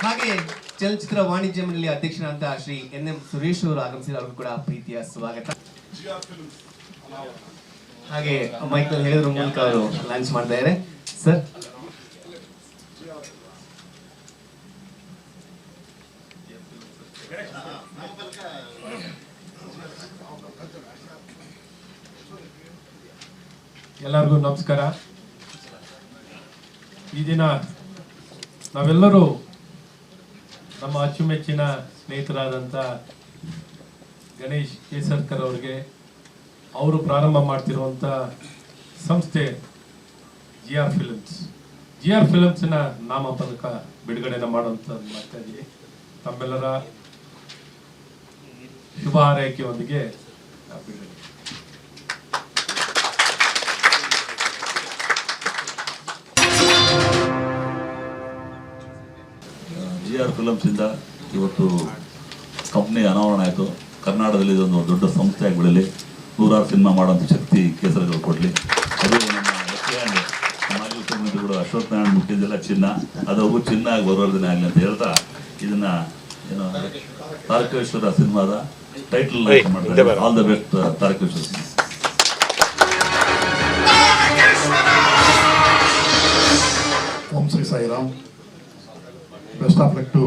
ಹಾಗೆ ಚಲನಚಿತ್ರ ವಾಣಿಜ್ಯ ಮಂಡಳಿ ಅಧ್ಯಕ್ಷರಾದಂತಹ ಶ್ರೀ NM ಸುರೇಶ್ ಅವರು ಆಗಮಿಸಿದ ಅವ್ರಿಗೂ ಕೂಡ ಪ್ರೀತಿಯ ಸ್ವಾಗತ. ಹಾಗೆ ಮೈಕಲ್ ಹೇಳಿದ್ರ ಮೂಲಕ ಅವರು ಲಾಂಚ್ ಮಾಡ್ತಾ ಇದ್ದಾರೆ. ಸರ್ ಎಲ್ಲರಿಗೂ ನಮಸ್ಕಾರ. ಈ ದಿನ ನಾವೆಲ್ಲರೂ ನಮ್ಮ ಅಚ್ಚುಮೆಚ್ಚಿನ ಸ್ನೇಹಿತರಾದಂಥ ಗಣೇಶ್ ಕೇಸರ್ಕರ್ ಅವರಿಗೆ ಅವರು ಪ್ರಾರಂಭ ಮಾಡ್ತಿರುವಂಥ ಸಂಸ್ಥೆ GR ಫಿಲಮ್ಸ್ನ ನಾಮಫಲಕ ಬಿಡುಗಡೆನ ಮಾಡುವಂಥದ್ದು ಮಾಡ್ತಾ ಇದ್ದೀವಿ. ತಮ್ಮೆಲ್ಲರ ಶುಭ ಹಾರೈಕೆಯೊಂದಿಗೆ ಬಿಡುಗಡೆ. GR ಫಿಲಮ್ಸಿಂದ ಇವತ್ತು ಕಂಪ್ನಿ ಅನಾವರಣ ಆಯಿತು. ಕರ್ನಾಟಕದಲ್ಲಿ ಇದೊಂದು ದೊಡ್ಡ ಸಂಸ್ಥೆಯಾಗಿ ಬೆಳೀಲಿ, 100 ಸಿನಿಮಾ ಮಾಡೋಂಥ ಶಕ್ತಿ ಕೇಸರಿಗಳು ಕೊಡಲಿ. ಅದು ನಮ್ಮ ಮಾಜಿ ಮುಖ್ಯಮಂತ್ರಿಗಳು ಅಶ್ವಥ್ ನಾರಾಯಣ ಮುಖ್ಯದೆಲ್ಲ ಚಿನ್ನ, ಅದು ಚಿನ್ನ ಆಗಿ ಬರೋರ್ದಿನ ಆಗಲಿ ಅಂತ ಹೇಳ್ತಾ ಇದನ್ನ ಏನು ತಾರಕೇಶ್ವರ ಸಿನಿಮಾದ ಟೈಟಲ್ ಮಾಡ್ತಾರೆ. All the best Tarakeshwara. Om Shri Sairam. Best of luck to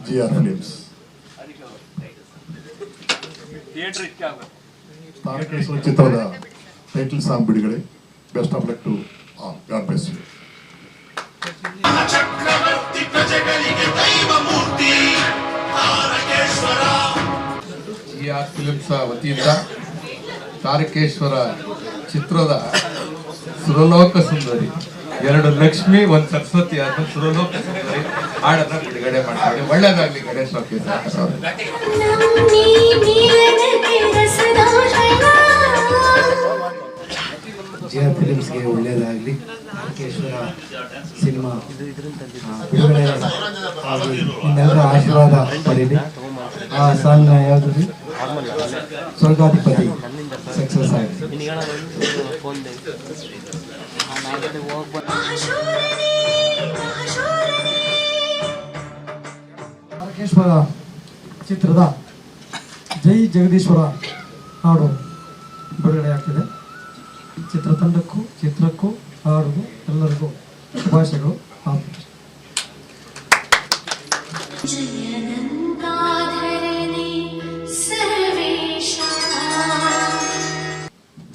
GR films. Tarakeshwara ಚಿತ್ರದ ಟೈಟಲ್ ಸಾಂಗ್ ಬಿಡುಗಡೆ. Best of luck to all. God bless you. GR films ವತಿಯಿಂದ ತಾರಕೇಶ್ವರ ಚಿತ್ರದ ಸುರಲೋಕ ಸುಂದರಿ, 2 ಲಕ್ಷ್ಮಿ 1 ಸರಸ್ವತಿ ಆದ ಸುರಲೋಕ ಸುಂದರಿ ಹಾಡನ್ನ ಬಿಡುಗಡೆ ಮಾಡ್ತಾರೆ. ಒಳ್ಳೇದಾಗ್ಲಿ ಗಣೇಶ್ ಅವರು. GR ಫಿಲಿಮ್ಸ್ಗೆ ಒಳ್ಳೇದಾಗಲಿ. ತಾರಕೇಶ್ವರ ಸಿನಿಮಾ ಬಿಡುಗಡೆ ಆಗಿ ನಿಮ್ಮೆಲ್ಲರ ಆಶೀರ್ವಾದ ಪಡೀಲಿ. ಆ ಸಾಂಗ್ ಯಾವುದು ರೀ? ಸ್ವರ್ಗಾಧಿಪತಿ ಸಕ್ಸಸ್ ಆಗಿದೆ. ತಾರಕೇಶ್ವರ ಚಿತ್ರದ ಜೈ ಜಗದೀಶ್ವರ ಹಾಡು ಬಿಡುಗಡೆ ಆಗ್ತಿದೆ. ಚಿತ್ರತಂಡಕ್ಕೂ ಚಿತ್ರಕ್ಕೂ ಹಾಡುಗೂ ಎಲ್ಲರಿಗೂ ಶುಭಾಶಯಗಳು.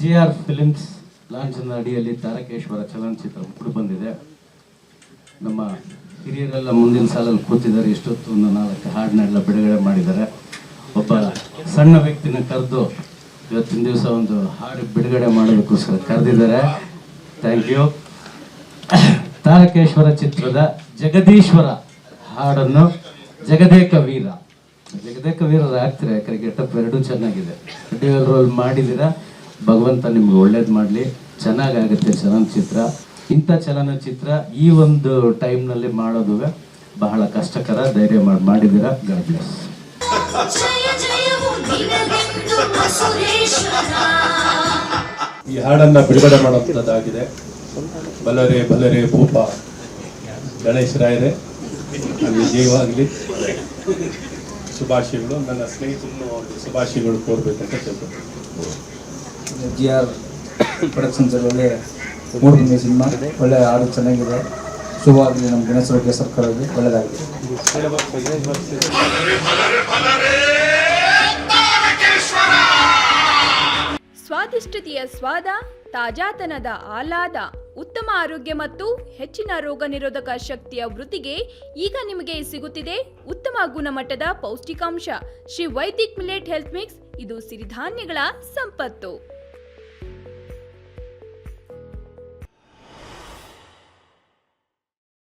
GR ಫಿಲಿಮ್ಸ್ ಲಾಂಛನದ ಅಡಿಯಲ್ಲಿ ತಾರಕೇಶ್ವರ ಚಲನಚಿತ್ರ ಕೂಡ ಬಂದಿದೆ. ನಮ್ಮ ಹಿರಿಯರೆಲ್ಲ ಮುಂದಿನ ಸಾಲಲ್ಲಿ ಕೂತಿದ್ದಾರೆ. ಎಷ್ಟೊತ್ತು ಒಂದು 4 ಹಾಡನ್ನೆಲ್ಲ ಬಿಡುಗಡೆ ಮಾಡಿದ್ದಾರೆ. ಒಬ್ಬ ಸಣ್ಣ ವ್ಯಕ್ತಿನ ಕರೆದು ಇವತ್ತಿನ ದಿವಸ ಒಂದು ಹಾಡು ಬಿಡುಗಡೆ ಮಾಡೋದಕ್ಕೋಸ್ಕರ ಕರೆದಿದ್ದಾರೆ. Thank you. ತಾರಕೇಶ್ವರ ಚಿತ್ರದ ಜಗದೀಶ್ವರ ಹಾಡನ್ನು ಜಗದೇಕ ವೀರ ಆಗ್ತೀರಾ, ಯಾಕಂದ್ರೆ ಗೆಟಪ್ 2 ಚೆನ್ನಾಗಿದೆ. ಡ್ಯುಯಲ್ ರೋಲ್ ಮಾಡಿದ್ದೀರಾ. ಭಗವಂತ ನಿಮ್ಗೆ ಒಳ್ಳೇದು ಮಾಡಲಿ. ಚೆನ್ನಾಗಾಗುತ್ತೆ ಚಲನಚಿತ್ರ. ಇಂಥ ಚಲನಚಿತ್ರ ಈ ಒಂದು ಟೈಮ್ನಲ್ಲಿ ಮಾಡೋದು ಬಹಳ ಕಷ್ಟಕರ. ಧೈರ್ಯ ಮಾಡಿದ್ದೀರಾ. God bless. ಈ ಹಾಡನ್ನ ಬಿಡುಗಡೆ ಮಾಡುವಂಥದ್ದಾಗಿದೆ. ಬಲರೆ ಬಲರೆ ಭೂಪ ಗಣೇಶ್ ರಾಯರೇ ವಿಜಯವಾಗಲಿ. ಶುಭಾಶಯಗಳು. ನನ್ನ ಸ್ನೇಹಿತರು ಅವ್ರಿಗೆ ಶುಭಾಶಯಗಳು ಕೋರ್ಬೇಕಂತ ಕೇಳ್ತೀನಿ. GR ಪ್ರೊಡಕ್ಷನ್ಸ್ ಒಳ್ಳೆ ಮೂಡಿಬಂದಿದೆ ಸಿನಿಮಾ. ಒಳ್ಳೆ ಹಾಡು ಚೆನ್ನಾಗಿದೆ. ಶುಭವಾಗಲಿ. ನಮ್ಮ ಗಣೇಶ್ ಕೇಸರ್ಕರ್ ಅವರಿಗೆ ಒಳ್ಳೆಯದಾಗಲಿ. ಸ್ವಾದಿಷ್ಟತೆಯ ಸ್ವಾದ, ತಾಜಾತನದ ಆಹ್ಲಾದ, ಉತ್ತಮ ಆರೋಗ್ಯ ಮತ್ತು ಹೆಚ್ಚಿನ ರೋಗ ನಿರೋಧಕ ಶಕ್ತಿಯ ವೃದ್ಧಿಗೆ ಈಗ ನಿಮಗೆ ಸಿಗುತ್ತಿದೆ ಉತ್ತಮ ಗುಣಮಟ್ಟದ ಪೌಷ್ಟಿಕಾಂಶ Shri Vaidik millet health mix. ಇದು ಸಿರಿಧಾನ್ಯಗಳ ಸಂಪತ್ತು.